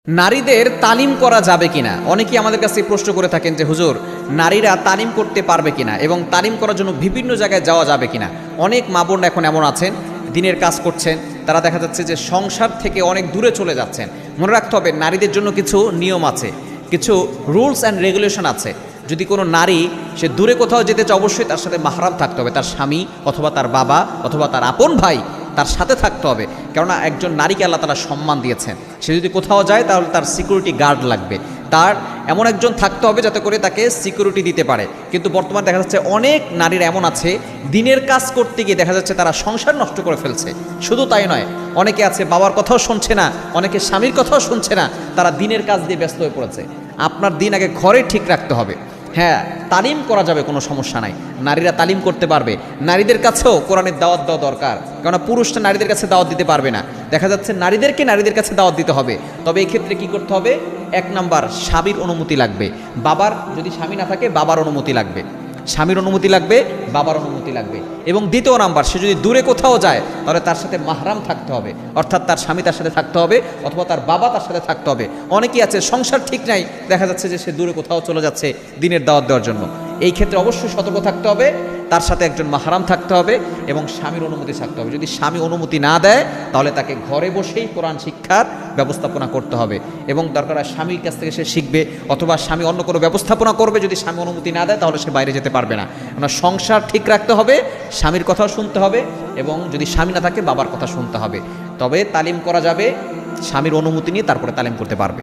নারীদের তালিম করা যাবে কিনা? অনেকেই আমাদের কাছে প্রশ্ন করে থাকেন যে হুজুর, নারীরা তালিম করতে পারবে কিনা এবং তালিম করার জন্য বিভিন্ন জায়গায় যাওয়া যাবে কিনা। অনেক মা বোন এখন এমন আছেন, দিনের কাজ করছেন, তারা দেখা যাচ্ছে যে সংসার থেকে অনেক দূরে চলে যাচ্ছেন। মনে রাখতে হবে নারীদের জন্য কিছু নিয়ম আছে, কিছু রুলস অ্যান্ড রেগুলেশন আছে। যদি কোনো নারী সে দূরে কোথাও যেতে চায়, অবশ্যই তার সাথে মাহরাম থাকতে হবে, তার স্বামী অথবা তার বাবা অথবা তার আপন ভাই তার সাথে থাকতে হবে। কেননা একজন নারীকে আল্লাহ তাআলা সম্মান দিয়েছেন, সে যদি কোথাও যায় তাহলে তার সিকিউরিটি গার্ড লাগবে, তার এমন একজন থাকতে হবে যাতে করে তাকে সিকিউরিটি দিতে পারে। কিন্তু বর্তমানে দেখা যাচ্ছে অনেক নারীর এমন আছে, দিনের কাজ করতে গিয়ে দেখা যাচ্ছে তারা সংসার নষ্ট করে ফেলছে। শুধু তাই নয়, অনেকে আছে বাবার কথাও শুনছে না, অনেকে স্বামীর কথাও শুনছে না, তারা দিনের কাজ দিয়ে ব্যস্ত হয়ে পড়েছে। আপনার দিন আগে ঘরে ঠিক রাখতে হবে। হ্যাঁ, তালিম করা যাবে, কোনো সমস্যা নাই, নারীরা তালিম করতে পারবে। নারীদের কাছেও কোরআনের দাওয়াত দেওয়া দরকার, কেননা পুরুষটা নারীদের কাছে দাওয়াত দিতে পারবে না। দেখা যাচ্ছে নারীদেরকে নারীদের কাছে দাওয়াত দিতে হবে। তবে এই ক্ষেত্রে কি করতে হবে? এক নাম্বার, স্বামীর অনুমতি লাগবে। বাবার, যদি স্বামী না থাকে বাবার অনুমতি লাগবে, স্বামীর অনুমতি লাগবে, বাবার অনুমতি লাগবে। এবং দ্বিতীয় নাম্বার, সে যদি দূরে কোথাও যায় তাহলে তার সাথে মাহরাম থাকতে হবে, অর্থাৎ তার স্বামী তার সাথে থাকতে হবে অথবা তার বাবা তার সাথে থাকতে হবে। অনেকেই আছে সংসার ঠিক নাই, দেখা যাচ্ছে যে সে দূরে কোথাও চলে যাচ্ছে দিনের দাওয়াত দেওয়ার জন্য। এই ক্ষেত্রে অবশ্যই সতর্ক থাকতে হবে, তার সাথে একজন মাহরাম থাকতে হবে এবং স্বামীর অনুমতি থাকতে হবে। যদি স্বামী অনুমতি না দেয় তাহলে তাকে ঘরে বসেই কোরআন শিক্ষার ব্যবস্থাপনা করতে হবে এবং দরকার হয় স্বামীর কাছ থেকে সে শিখবে অথবা স্বামী অন্য কোনো ব্যবস্থাপনা করবে। যদি স্বামী অনুমতি না দেয় তাহলে সে বাইরে যেতে পারবে না। আমরা সংসার ঠিক রাখতে হবে, স্বামীর কথাও শুনতে হবে এবং যদি স্বামী না থাকে বাবার কথা শুনতে হবে। তবে তালিম করা যাবে, স্বামীর অনুমতি নিয়ে তারপরে তালিম করতে পারবে।